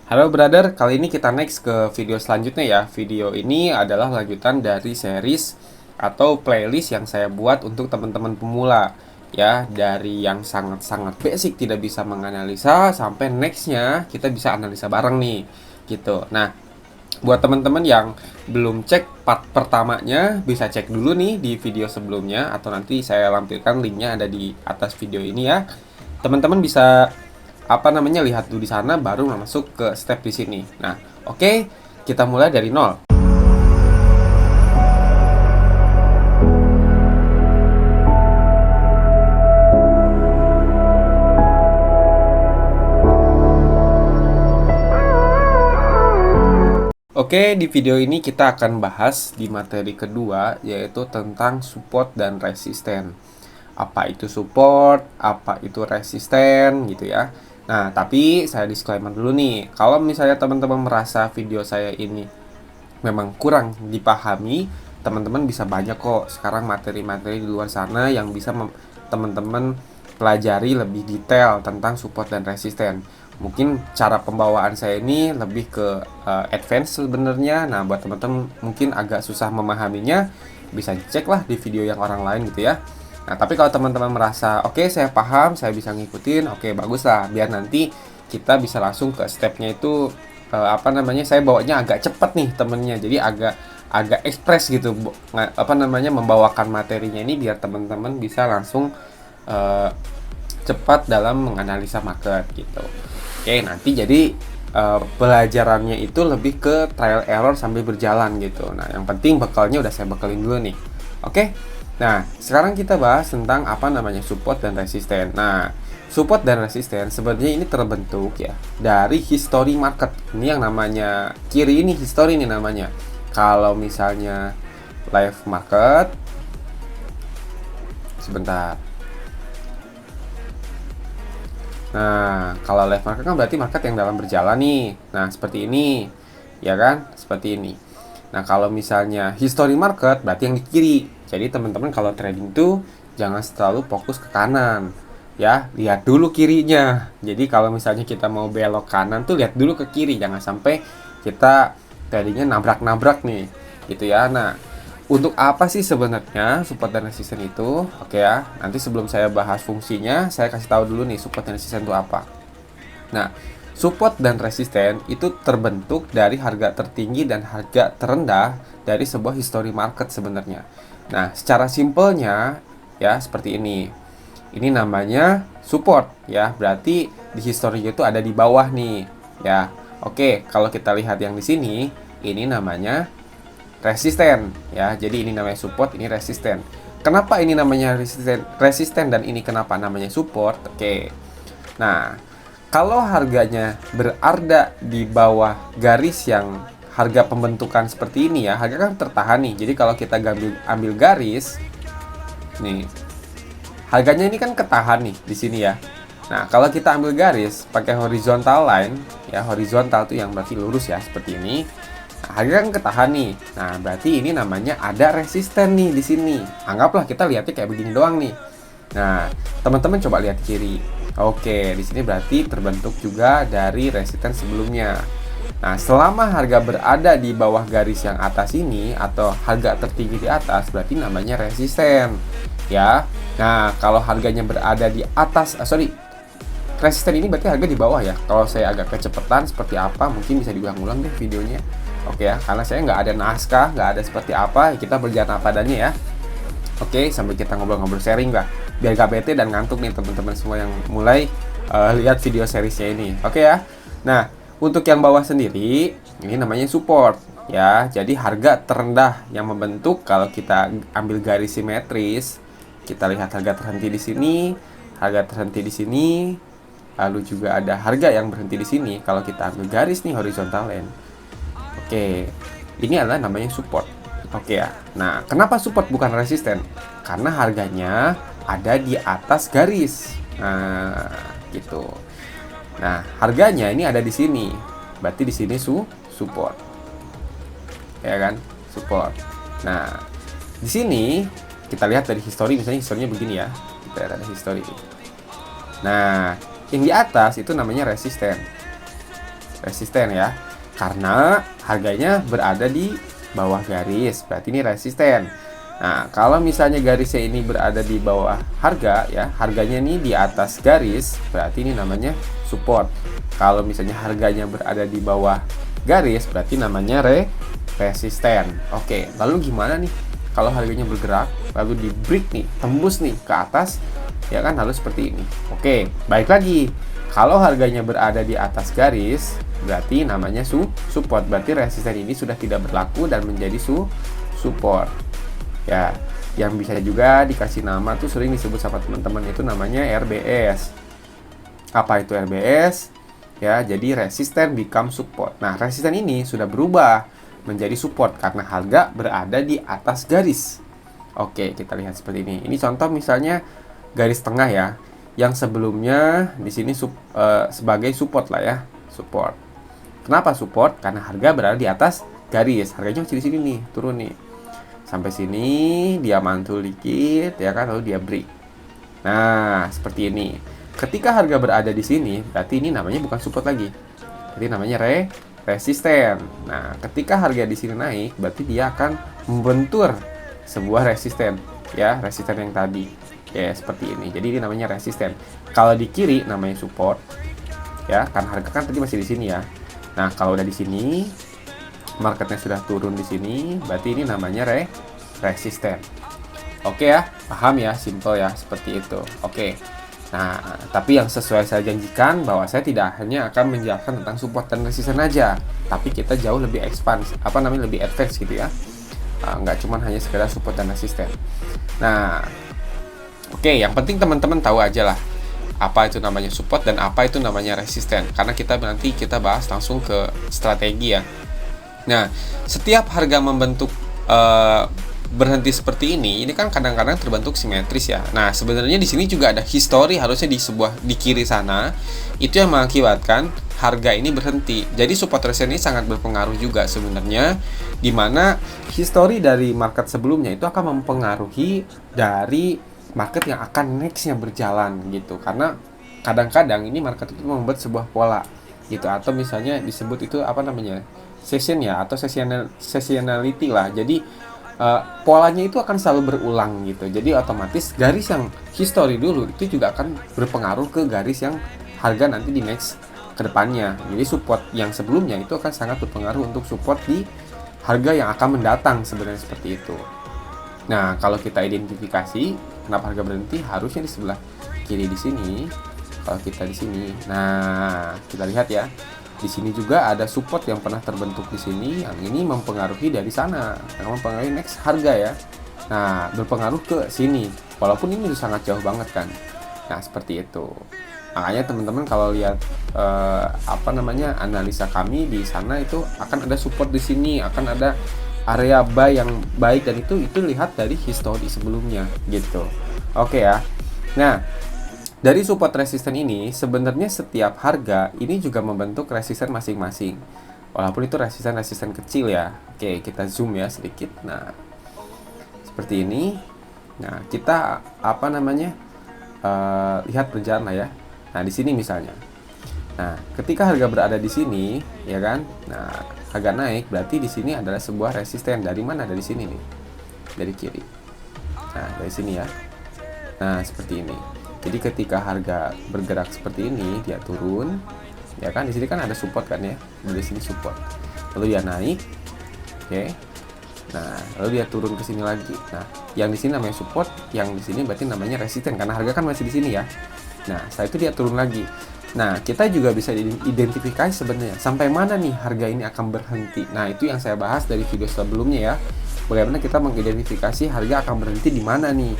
Halo brother, kali ini kita next ke video selanjutnya ya. Video ini adalah lanjutan dari series atau playlist yang saya buat untuk teman-teman pemula ya, dari yang sangat-sangat basic tidak bisa menganalisa sampai nextnya kita bisa analisa bareng nih gitu. Nah, buat teman-teman yang belum cek part pertamanya bisa cek dulu nih di video sebelumnya atau nanti saya lampirkan linknya ada di atas video ini ya. Teman-teman bisa lihat dulu di sana baru masuk ke step di sini. Nah, oke, kita mulai dari nol. Oke, di video ini kita akan bahas di materi kedua yaitu tentang support dan resisten. Apa itu support, apa itu resisten gitu ya. Nah, tapi saya disclaimer dulu nih, kalau misalnya teman-teman merasa video saya ini memang kurang dipahami, teman-teman bisa banyak kok sekarang materi-materi di luar sana yang bisa teman-teman pelajari lebih detail tentang support dan resisten. Mungkin cara pembawaan saya ini lebih ke advance sebenarnya. Nah, buat teman-teman mungkin agak susah memahaminya, bisa cek lah di video yang orang lain gitu ya. Nah, tapi kalau teman-teman merasa oke, saya paham, saya bisa ngikutin, oke, bagus lah, biar nanti kita bisa langsung ke stepnya itu saya bawanya agak cepet nih temennya, jadi agak agak ekspres gitu, membawakan materinya ini biar teman-teman bisa langsung eh, cepat dalam menganalisa market gitu. Oke, nanti jadi pelajarannya itu lebih ke trial error sambil berjalan gitu. Nah, yang penting bekalnya udah saya bekalin dulu nih. Oke. Nah, sekarang kita bahas tentang support dan resisten. Nah, support dan resisten sebenarnya ini terbentuk ya dari history market. Ini yang namanya kiri ini history ini namanya. Kalau misalnya live market, sebentar. Nah, kalau live market kan berarti market yang dalam berjalan nih. Nah, seperti ini. Ya kan? Seperti ini. Nah, kalau misalnya history market berarti yang di kiri. Jadi, teman-teman kalau trading tuh jangan selalu fokus ke kanan. Ya, lihat dulu kirinya. Jadi, kalau misalnya kita mau belok kanan tuh lihat dulu ke kiri. Jangan sampai kita tradingnya nabrak-nabrak nih. Gitu ya. Nah, untuk apa sih sebenarnya support dan resisten itu? Oke ya, nanti sebelum saya bahas fungsinya, saya kasih tahu dulu nih support dan resisten itu apa. Nah, support dan resisten itu terbentuk dari harga tertinggi dan harga terendah dari sebuah history market sebenarnya. Nah, secara simpelnya ya seperti ini. Ini namanya support ya, berarti di history itu ada di bawah nih ya. Oke, kalau kita lihat yang di sini, ini namanya resisten ya. Jadi ini namanya support, ini resisten. Kenapa ini namanya resisten dan ini kenapa namanya support? Oke. Nah, kalau harganya berada di bawah garis yang harga pembentukan seperti ini ya, harga kan tertahan nih. Jadi kalau kita ambil garis nih, harganya ini kan ketahan nih di sini ya. Nah, kalau kita ambil garis pakai horizontal line ya, horizontal tuh yang berarti lurus ya, seperti ini. Nah, harga kan ketahan nih. Nah, berarti ini namanya ada resisten nih di sini. Anggaplah kita lihatnya kayak begini doang nih. Nah, teman-teman coba lihat kiri. Oke, di sini berarti terbentuk juga dari resisten sebelumnya. Nah, selama harga berada di bawah garis yang atas ini atau harga tertinggi di atas, berarti namanya resisten. Ya. Nah, kalau harganya berada di atas, resisten ini berarti harga di bawah ya. Kalau saya agak kecepatan seperti apa, mungkin bisa diulang-ulang deh videonya. Oke ya, karena saya nggak ada naskah, nggak ada seperti apa, kita berjalan apa adanya ya. Oke, sambil kita ngobrol-ngobrol sharing lah, biar gak bete dan ngantuk nih teman-teman semua yang mulai lihat video seriesnya ini. Oke ya. Nah, untuk yang bawah sendiri, ini namanya support ya. Jadi harga terendah yang membentuk kalau kita ambil garis simetris, kita lihat harga terhenti di sini, harga terhenti di sini, lalu juga ada harga yang berhenti di sini. Kalau kita ambil garis nih horizontal line, oke, ini adalah namanya support. Oke ya. Nah, kenapa support bukan resisten? Karena harganya ada di atas garis. Nah, gitu. Nah, harganya ini ada di sini. Berarti di sini support. Ya kan? Support. Nah, di sini kita lihat dari history, misalnya historinya begini ya. Kita lihat ada history. Nah, yang di atas itu namanya resisten. resisten ya. Karena harganya berada di bawah garis, berarti ini resisten. Nah, kalau misalnya garisnya ini berada di bawah harga ya, harganya ini di atas garis, berarti ini namanya support. Kalau misalnya harganya berada di bawah garis, berarti namanya resisten. Oke, lalu gimana nih kalau harganya bergerak lalu di break nih, tembus nih ke atas, ya kan, lalu seperti ini. Oke, baik lagi. Kalau harganya berada di atas garis, berarti namanya support. Berarti resisten ini sudah tidak berlaku dan menjadi support. Ya, yang bisa juga dikasih nama tuh sering disebut sama teman-teman itu namanya RBS. Apa itu RBS? Ya, jadi resisten become support. Nah, resisten ini sudah berubah menjadi support karena harga berada di atas garis. Oke, kita lihat seperti ini. Ini contoh misalnya garis tengah ya, yang sebelumnya di sini sebagai support lah ya, support. Kenapa support? Karena harga berada di atas garis. Harganya masih di sini nih, turun nih. Sampai sini dia mantul dikit ya kan, lalu dia break. Nah, seperti ini. Ketika harga berada di sini, berarti ini namanya bukan support lagi. Jadi namanya resisten. Nah, ketika harga di sini naik, berarti dia akan membentur sebuah resisten ya, resisten yang tadi. Ya, seperti ini. Jadi ini namanya resisten. Kalau di kiri namanya support. Ya, karena harga kan tadi masih di sini ya. Nah, kalau udah di sini marketnya sudah turun di sini, berarti ini namanya resisten. Oke ya, paham ya, simple ya, seperti itu. Oke. Nah, tapi yang sesuai saya janjikan bahwa saya tidak hanya akan menjelaskan tentang support dan resisten aja, tapi kita jauh lebih lebih advance gitu ya. Nggak cuma hanya sekedar support dan resisten. Nah, oke, yang penting teman-teman tahu aja lah apa itu namanya support dan apa itu namanya resisten, karena nanti kita bahas langsung ke strategi ya. Nah, setiap harga membentuk berhenti seperti ini kan kadang-kadang terbentuk simetris ya. Nah, sebenarnya di sini juga ada histori, harusnya di kiri sana itu yang mengakibatkan harga ini berhenti. Jadi support resisten ini sangat berpengaruh juga sebenarnya, di mana histori dari market sebelumnya itu akan mempengaruhi dari market yang akan nextnya berjalan gitu. Karena kadang-kadang ini market itu membuat sebuah pola gitu, atau misalnya disebut itu session ya, atau seasonality lah. Jadi polanya itu akan selalu berulang gitu. Jadi otomatis garis yang history dulu itu juga akan berpengaruh ke garis yang harga nanti di next ke depannya. Jadi support yang sebelumnya itu akan sangat berpengaruh untuk support di harga yang akan mendatang, sebenarnya seperti itu. Nah, kalau kita identifikasi kenapa harga berhenti, harusnya di sebelah kiri di sini. Kalau kita di sini, nah kita lihat ya, di sini juga ada support yang pernah terbentuk di sini. Yang ini mempengaruhi dari sana, yang mempengaruhi next harga ya. Nah, berpengaruh ke sini, walaupun ini udah sangat jauh banget kan. Nah, seperti itu. Makanya teman-teman kalau lihat analisa kami di sana itu akan ada support di sini, akan ada area buy yang baik, dan itu lihat dari histori sebelumnya gitu. Oke ya. Nah, dari support resisten ini sebenarnya setiap harga ini juga membentuk resisten masing-masing. Walaupun itu resisten kecil ya. Oke, kita zoom ya sedikit. Nah, seperti ini. Nah, kita lihat berjalan lah ya. Nah, di sini misalnya. Nah, ketika harga berada di sini, ya kan? Nah, harga naik, berarti di sini adalah sebuah resisten. Dari mana? Dari sini nih. Dari kiri. Nah, dari sini ya. Nah, seperti ini. Jadi ketika harga bergerak seperti ini, dia turun, ya kan? Di sini kan ada support kan ya? Di sini support. Lalu dia naik. Oke. Nah, lalu dia turun ke sini lagi. Nah, yang di sini namanya support, yang di sini berarti namanya resisten karena harga kan masih di sini ya. Nah, setelah itu dia turun lagi. Nah, kita juga bisa identifikasi sebenarnya sampai mana nih harga ini akan berhenti. Nah, itu yang saya bahas dari video sebelumnya ya. Bagaimana kita mengidentifikasi harga akan berhenti di mana nih.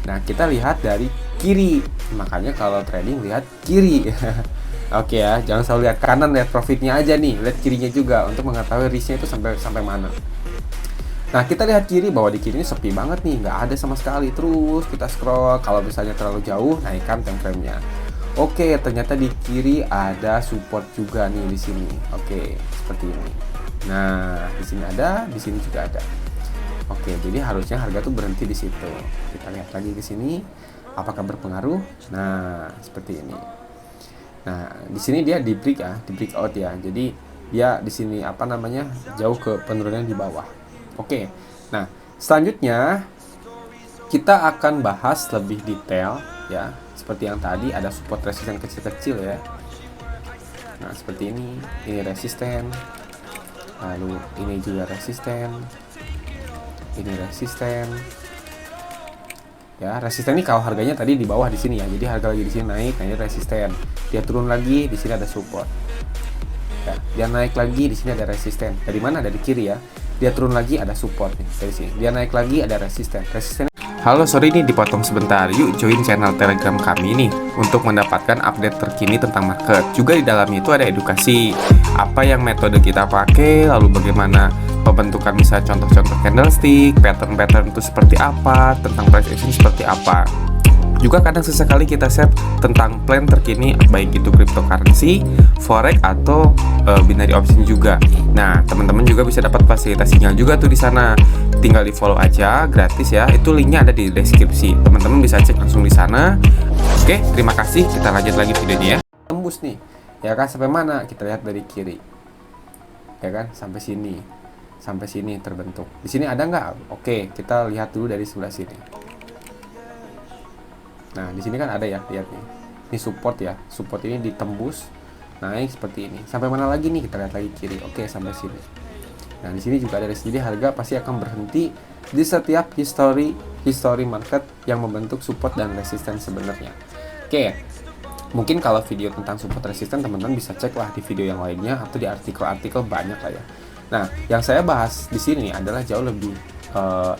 Nah, kita lihat dari kiri. Makanya kalau trading lihat kiri. Oke ya, jangan selalu lihat kanan, lihat profitnya aja nih, lihat kirinya juga untuk mengetahui risknya itu sampai mana. Nah, kita lihat kiri, bahwa di kiri ini sepi banget nih, nggak ada sama sekali. Terus kita scroll, kalau misalnya terlalu jauh, naikkan time frame-nya. Oke, ternyata di kiri ada support juga nih di sini. Oke, seperti ini. Nah, di sini ada, di sini juga ada. Oke, jadi harusnya harga tuh berhenti di situ. Kita lihat lagi ke sini, apakah berpengaruh? Nah, seperti ini. Nah, di sini dia di break ya, di breakout ya. Jadi dia di sini apa namanya, jauh ke penurunan di bawah. Oke. Nah, selanjutnya kita akan bahas lebih detail ya. Seperti yang tadi ada support resisten kecil-kecil ya. Nah, seperti ini resisten. Lalu ini juga resisten. Ini resisten. Ya, resisten ini kalau harganya tadi di bawah di sini ya. Jadi harga lagi di sini naik, nah ini resisten. Dia turun lagi, di sini ada support. Ya, dia naik lagi, di sini ada resisten. Dari mana? Dari kiri ya. Dia turun lagi, ada support nih dari sini. Dia naik lagi, ada resisten. Halo, sorry ini dipotong sebentar. Yuk join channel Telegram kami nih untuk mendapatkan update terkini tentang market. Juga di dalamnya itu ada edukasi. Apa yang metode kita pakai, lalu bagaimana pembentukan misalnya contoh-contoh candlestick, pattern-pattern itu seperti apa, tentang price action seperti apa. Juga kadang sesekali kita share tentang plan terkini baik itu cryptocurrency, forex atau binary option juga. Nah, teman-teman juga bisa dapat fasilitas sinyal juga tuh di sana. Tinggal di follow aja, gratis ya. Itu linknya ada di deskripsi. Teman-teman bisa cek langsung di sana. Oke, terima kasih. Kita lanjut lagi videonya ya. Tembus nih, ya kan sampai mana? Kita lihat dari kiri, ya kan sampai sini, terbentuk. Di sini ada nggak? Oke, kita lihat dulu dari sebelah sini. Nah, di sini kan ada ya, lihat nih. Ini support ya. Support ini ditembus naik seperti ini. Sampai mana lagi nih? Kita lihat lagi kiri. Oke, sampai sini. Nah, di sini juga ada resisten. Harga pasti akan berhenti di setiap history market yang membentuk support dan resisten sebenarnya. Oke. Mungkin kalau video tentang support resisten teman-teman bisa cek lah di video yang lainnya atau di artikel-artikel banyak lah ya. Nah, yang saya bahas di sini adalah jauh lebih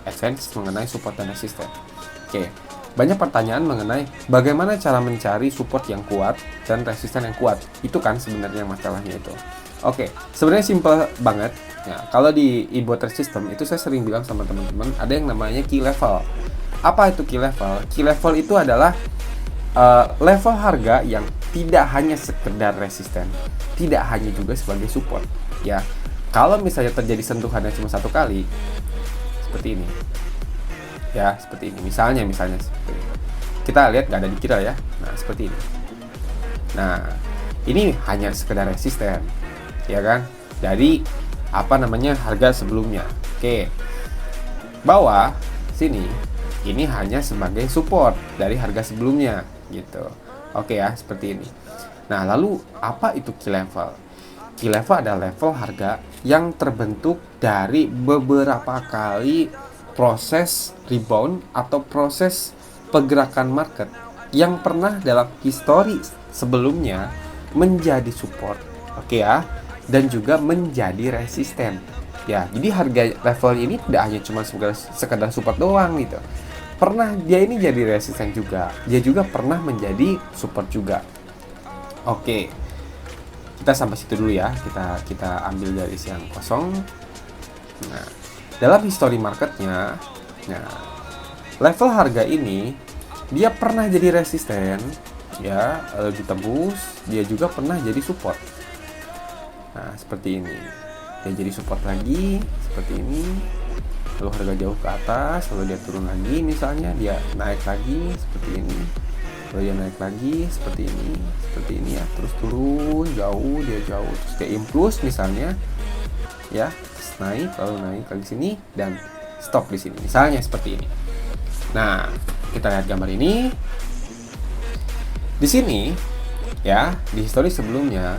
advance mengenai support dan resisten. Oke. Banyak pertanyaan mengenai bagaimana cara mencari support yang kuat dan resisten yang kuat. Itu kan sebenarnya masalahnya itu. Oke, sebenarnya simple banget. Ya, kalau di e-bot system itu saya sering bilang sama teman-teman ada yang namanya key level. Apa itu key level? Key level itu adalah level harga yang tidak hanya sekedar resisten, tidak hanya juga sebagai support. Ya, kalau misalnya terjadi sentuhannya cuma satu kali, seperti ini. Ya, seperti ini. Misalnya seperti ini. Kita lihat nggak ada dikira ya. Nah, seperti ini. Nah, ini hanya sekedar resisten, ya kan? Dari apa namanya harga sebelumnya. Oke. Bawah sini ini hanya sebagai support dari harga sebelumnya gitu. Oke ya, seperti ini. Nah, lalu apa itu key level? Key level adalah level harga yang terbentuk dari beberapa kali proses rebound atau proses pergerakan market yang pernah dalam histori sebelumnya menjadi support, oke ya, dan juga menjadi resisten. Ya, jadi harga level ini tidak hanya cuma sekedar support doang gitu. Pernah dia ini jadi resisten juga. Dia juga pernah menjadi support juga. Oke. Kita sampai situ dulu ya. Kita ambil garis yang kosong. Nah, dalam history marketnya, nah, level harga ini dia pernah jadi resisten, ya, ditembus. Dia juga pernah jadi support. Nah, seperti ini. Dia jadi support lagi, seperti ini. Lalu harga jauh ke atas, lalu dia turun lagi, misalnya dia naik lagi, seperti ini. Lalu dia naik lagi, seperti ini ya. Terus turun, jauh, dia jauh. Terus dia impuls misalnya, ya. Naik, lalu naik lagi sini dan stop di sini. Misalnya seperti ini. Nah, kita lihat gambar ini. Di sini, ya, di histori sebelumnya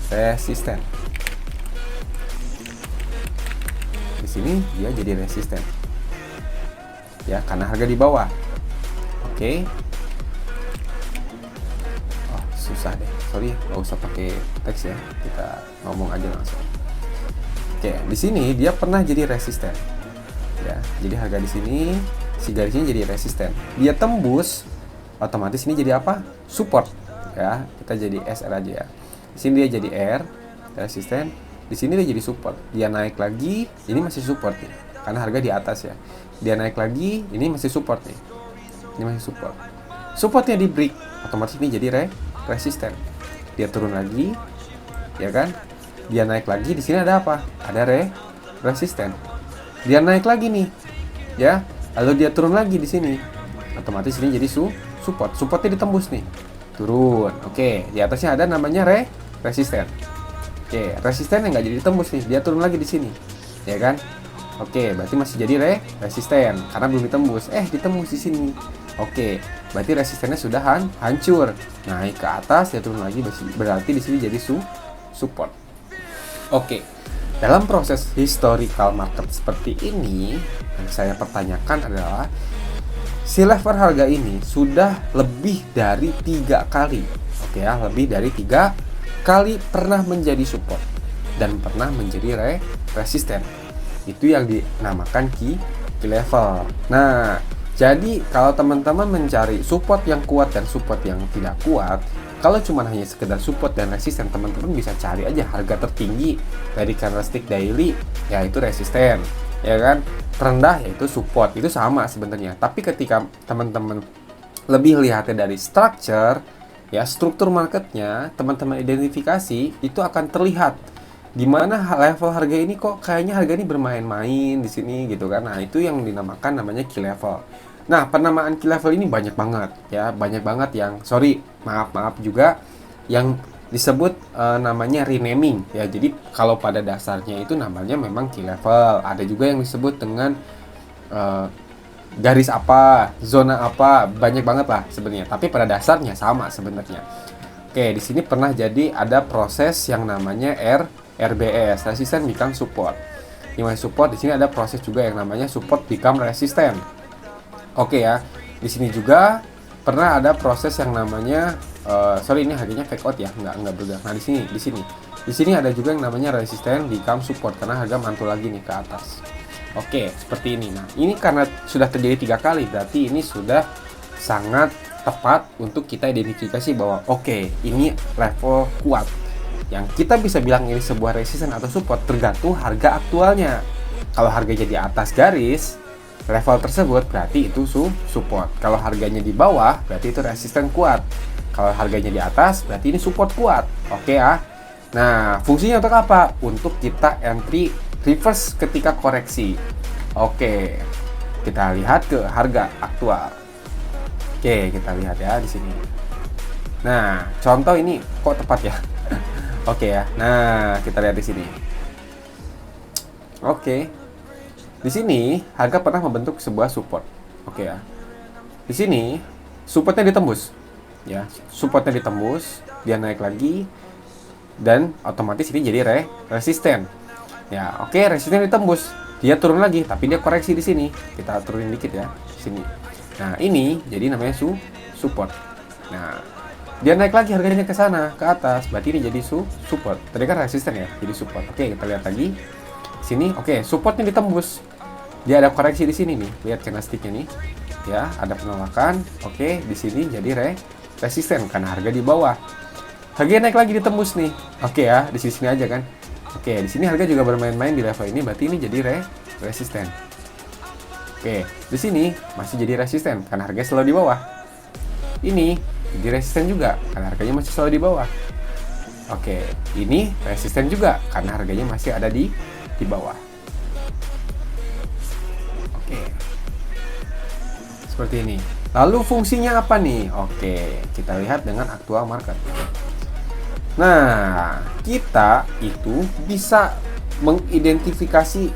resisten. Di sini dia jadi resisten. Ya, karena harga di bawah. Oke. Oh, susah deh. Sorry, nggak usah pakai teks ya. Kita ngomong aja langsung. Oke, di sini dia pernah jadi resisten. Ya, jadi harga di sini si garisnya jadi resisten. Dia tembus, otomatis ini jadi apa? Support. Ya, kita jadi SR aja ya. Di sini dia jadi R, resisten. Di sini dia jadi support. Dia naik lagi, ini masih support nih. Karena harga di atas ya. Dia naik lagi, ini masih support nih. Ini masih support. Supportnya di break, otomatis ini jadi resisten. Dia turun lagi, ya kan? Dia naik lagi, di sini ada apa? Ada resisten. Dia naik lagi nih, ya. Lalu dia turun lagi di sini. Otomatis ini jadi support. Supportnya ditembus nih. turun. Oke, di atasnya ada namanya resisten. Oke, resisten yang nggak jadi tembus nih, dia turun lagi di sini, ya kan? Oke, berarti masih jadi resisten karena belum ditembus. Ditembus di sini. Oke, berarti resistennya sudah hancur. Naik ke atas, dia turun lagi, berarti di sini jadi support. Oke, dalam proses historical market seperti ini, yang saya pertanyakan adalah si level harga ini sudah lebih dari 3 kali. Oke ya, lebih dari 3 kali pernah menjadi support dan pernah menjadi resisten. Itu yang dinamakan key level. Nah, jadi kalau teman-teman mencari support yang kuat dan support yang tidak kuat, kalau cuma hanya sekedar support dan resisten, teman-teman bisa cari aja harga tertinggi dari candlestick daily, yaitu resisten, ya kan? Terendah yaitu support, itu sama sebenarnya. Tapi ketika teman-teman lebih lihatnya dari structure, ya struktur marketnya, teman-teman identifikasi, itu akan terlihat di mana level harga ini kok kayaknya harga ini bermain-main di sini gitu kan. Nah, itu yang dinamakan namanya key level. Nah, penamaan key level ini banyak banget ya, banyak banget yang maaf juga yang disebut namanya renaming ya. Jadi kalau pada dasarnya itu namanya memang key level. Ada juga yang disebut dengan garis apa, zona apa, banyak banget lah sebenarnya. Tapi pada dasarnya sama sebenarnya. Oke, di sini pernah jadi ada proses yang namanya RBS, resistance become support. Di mana support, di sini ada proses juga yang namanya support become resistant. Oke ya, di sini juga pernah ada proses yang namanya ini harganya fake out ya, nggak bergerak. Nah, di sini ada juga yang namanya resistance become support karena harga mantul lagi nih ke atas. Oke, seperti ini. Nah, ini karena sudah terjadi 3 kali, berarti ini sudah sangat tepat untuk kita identifikasi bahwa ini level kuat. Yang kita bisa bilang ini sebuah resisten atau support tergantung harga aktualnya. Kalau harganya di atas garis level tersebut, berarti itu support. Kalau harganya di bawah, berarti itu resisten kuat. Kalau harganya di atas, berarti ini support kuat. Oke ya. Nah, fungsinya untuk apa? Untuk kita entry reverse ketika koreksi. Oke, kita lihat ke harga aktual. Oke, kita lihat ya di sini. Nah, contoh ini kok tepat ya? Oke ya. Nah, kita lihat di sini. Oke. Di sini harga pernah membentuk sebuah support. Oke ya. Di sini supportnya ditembus. Ya, supportnya ditembus, dia naik lagi dan otomatis ini jadi resisten. Ya, oke, resisten ditembus. Dia turun lagi, tapi dia koreksi di sini. Kita turunin dikit ya, di sini. Nah, ini jadi namanya support. Nah, dia naik lagi harganya ke sana, ke atas, berarti ini jadi support. Tadi kan resisten ya, jadi support. Oke, kita lihat lagi. Sini, oke, supportnya ditembus. Dia ada koreksi di sini nih. Lihat candlesticknya nih. Ya, ada penolakan. Oke, di sini jadi resisten karena harga di bawah. Harganya naik lagi ditembus nih. Oke ya, di sini aja kan. Oke, di sini harga juga bermain-main di level ini, berarti ini jadi resisten. Oke, di sini masih jadi resisten karena harganya selalu di bawah. Ini jadi resisten juga karena harganya masih selalu di bawah. Oke, ini resisten juga karena harganya masih ada di bawah. Oke, seperti ini. Lalu fungsinya apa nih? Oke, kita lihat dengan aktual market. Nah, kita itu bisa mengidentifikasi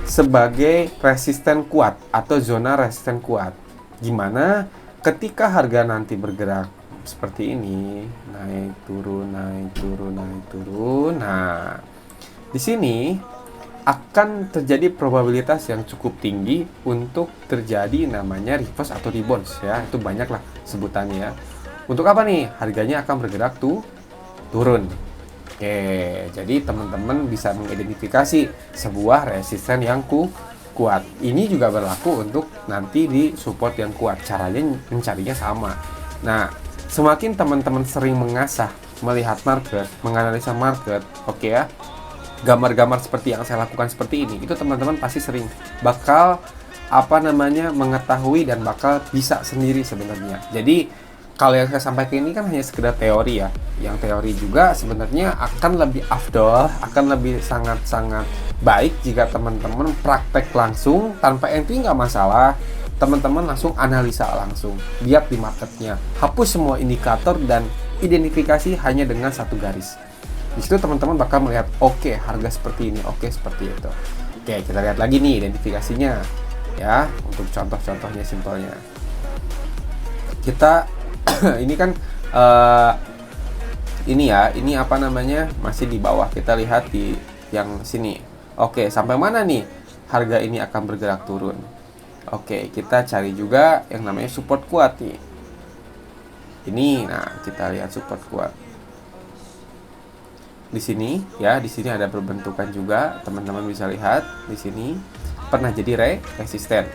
sebagai resisten kuat atau zona resisten kuat. Gimana ketika harga nanti bergerak seperti ini, naik turun, naik turun, naik turun. Nah, di sini akan terjadi probabilitas yang cukup tinggi untuk terjadi namanya reverse atau rebound ya. Itu banyak lah sebutannya ya. Untuk apa nih? Harganya akan bergerak turun. Oke, jadi teman-teman bisa mengidentifikasi sebuah resisten yang kuat. Ini juga berlaku untuk nanti di support yang kuat. Caranya mencarinya sama. Nah, semakin teman-teman sering mengasah, melihat market, menganalisa market, oke ya, gambar-gambar seperti yang saya lakukan seperti ini, itu teman-teman pasti sering bakal mengetahui dan bakal bisa sendiri sebenarnya. Jadi kalau yang saya sampaikan ini kan hanya sekedar teori ya. Yang teori juga sebenarnya akan lebih afdol, akan lebih sangat-sangat baik jika teman-teman praktek langsung tanpa entry nggak masalah. teman-teman langsung analisa langsung, lihat di marketnya, hapus semua indikator dan identifikasi hanya dengan satu garis. Di situ teman-teman bakal melihat, oke, harga seperti ini, oke, seperti itu. Oke, kita lihat lagi nih identifikasinya ya, untuk contoh-contohnya simpelnya. Kita ini kan ini apa namanya, masih di bawah. Kita lihat di yang sini. Oke, sampai mana nih harga ini akan bergerak turun? Oke, kita cari juga yang namanya support kuat nih. Ini, nah kita lihat support kuat. Di sini ya, di sini ada berbentukan juga, teman-teman bisa lihat di sini pernah jadi resisten,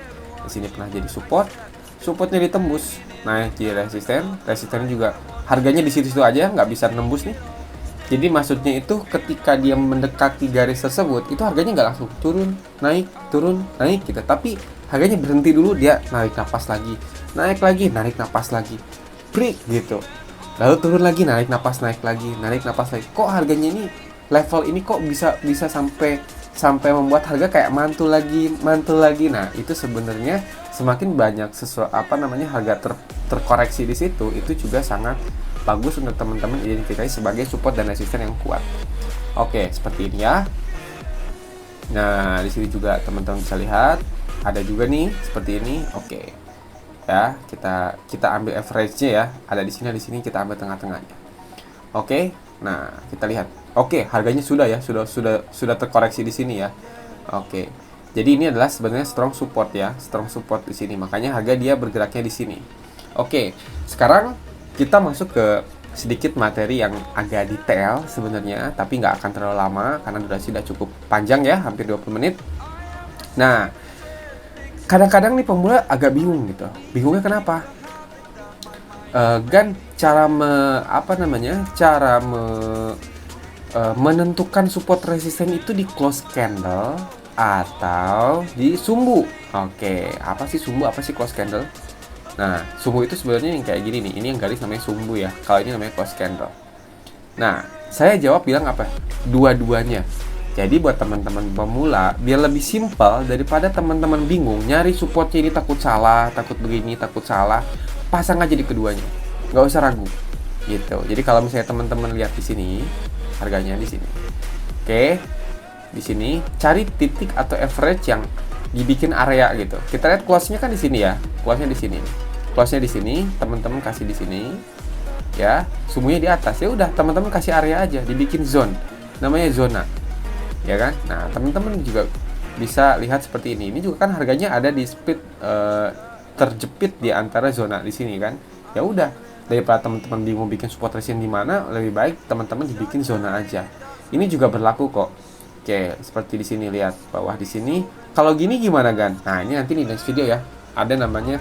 di sini pernah jadi support, supportnya ditembus, naik jadi resistennya juga harganya di situ aja, nggak bisa nembus nih. Jadi maksudnya itu ketika dia mendekati garis tersebut, itu harganya nggak langsung turun naik gitu, tapi harganya berhenti dulu, dia narik napas lagi, naik lagi, narik napas lagi, break gitu. Lalu turun lagi, narik napas lagi. Kok harganya ini level ini kok bisa sampai membuat harga kayak mantul lagi. Nah, itu sebenarnya semakin banyak harga terkoreksi di situ, itu juga sangat bagus untuk teman-teman identifikasi sebagai support dan resisten yang kuat. Oke, seperti ini ya. Nah, di sini juga teman-teman bisa lihat ada juga nih seperti ini. Oke. Ya, kita ambil average-nya ya. Ada di sini kita ambil tengah-tengahnya. Oke. Nah, kita lihat. Oke, harganya sudah terkoreksi di sini ya. Oke. Jadi ini adalah sebenarnya strong support ya, strong support di sini. Makanya harga dia bergeraknya di sini. Oke. Sekarang kita masuk ke sedikit materi yang agak detail sebenarnya, tapi nggak akan terlalu lama karena durasi sudah cukup panjang ya, hampir 20 menit. Nah, kadang-kadang nih pemula agak bingung gitu. Bingungnya kenapa? Menentukan support resisten itu di close candle atau di sumbu. Oke, apa sih sumbu? Apa sih close candle? Nah, sumbu itu sebenarnya yang kayak gini nih. Ini yang garis namanya sumbu ya. Kalau ini namanya close candle. Nah, saya jawab bilang apa? Dua-duanya. Jadi buat teman-teman pemula, biar lebih simpel daripada teman-teman bingung nyari supportnya ini, takut salah, takut begini, takut salah, pasang aja di keduanya, nggak usah ragu, gitu. Jadi kalau misalnya teman-teman lihat di sini, harganya di sini, oke, di sini cari titik atau average yang dibikin area gitu. Kita lihat close-nya kan di sini ya, close-nya di sini, teman-teman kasih di sini, ya, sumbunya di atas, ya udah teman-teman kasih area aja, dibikin zone, namanya zona. Ya kan? Nah, teman-teman juga bisa lihat seperti ini. Ini juga kan harganya ada di speed terjepit di antara zona di sini kan. Ya udah, daripada teman-teman bingung bikin support resistance di mana, lebih baik teman-teman dibikin zona aja. Ini juga berlaku kok. Oke, seperti di sini, lihat bawah di sini. Kalau gini gimana kan? Nah, ini nanti di next video ya. Ada namanya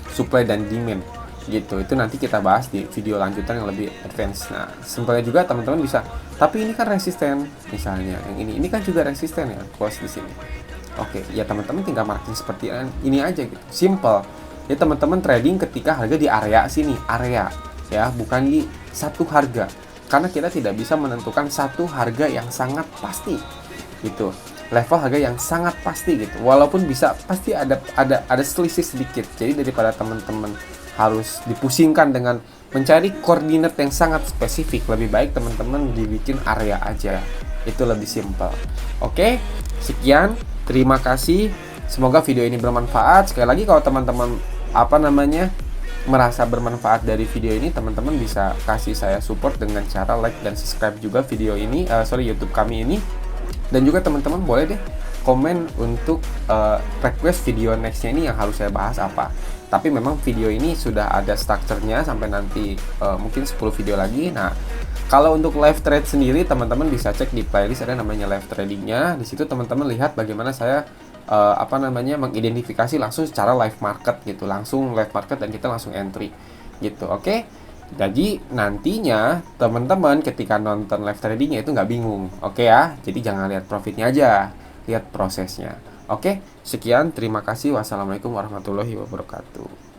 supply dan demand. Gitu, itu nanti kita bahas di video lanjutan yang lebih advance. Nah, simpelnya juga teman-teman bisa, tapi ini kan resisten misalnya, yang ini kan juga resisten ya, close di sini. Oke, ya teman-teman tinggal marking seperti ini aja gitu, simple. Ya teman-teman trading ketika harga di area sini, area ya, bukan di satu harga, karena kita tidak bisa menentukan satu harga yang sangat pasti gitu, level harga yang sangat pasti gitu, walaupun bisa pasti ada selisih sedikit. Jadi daripada teman-teman harus dipusingkan dengan mencari koordinat yang sangat spesifik, lebih baik teman-teman dibikin area aja, itu lebih simpel. Oke, sekian, terima kasih, semoga video ini bermanfaat. Sekali lagi, kalau teman-teman merasa bermanfaat dari video ini, teman-teman bisa kasih saya support dengan cara like dan subscribe juga video ini, YouTube kami ini. Dan juga teman-teman boleh deh komen untuk request video nextnya ini yang harus saya bahas apa. Tapi memang video ini sudah ada strukturnya sampai nanti mungkin 10 video lagi. Nah, kalau untuk live trade sendiri, teman-teman bisa cek di playlist, ada namanya live tradingnya. Di situ teman-teman lihat bagaimana saya mengidentifikasi langsung secara live market gitu, langsung live market dan kita langsung entry gitu. Oke. Jadi nantinya teman-teman ketika nonton live tradingnya itu nggak bingung, oke ya. Jadi jangan lihat profitnya aja, lihat prosesnya. Oke, sekian, terima kasih. Wassalamualaikum warahmatullahi wabarakatuh.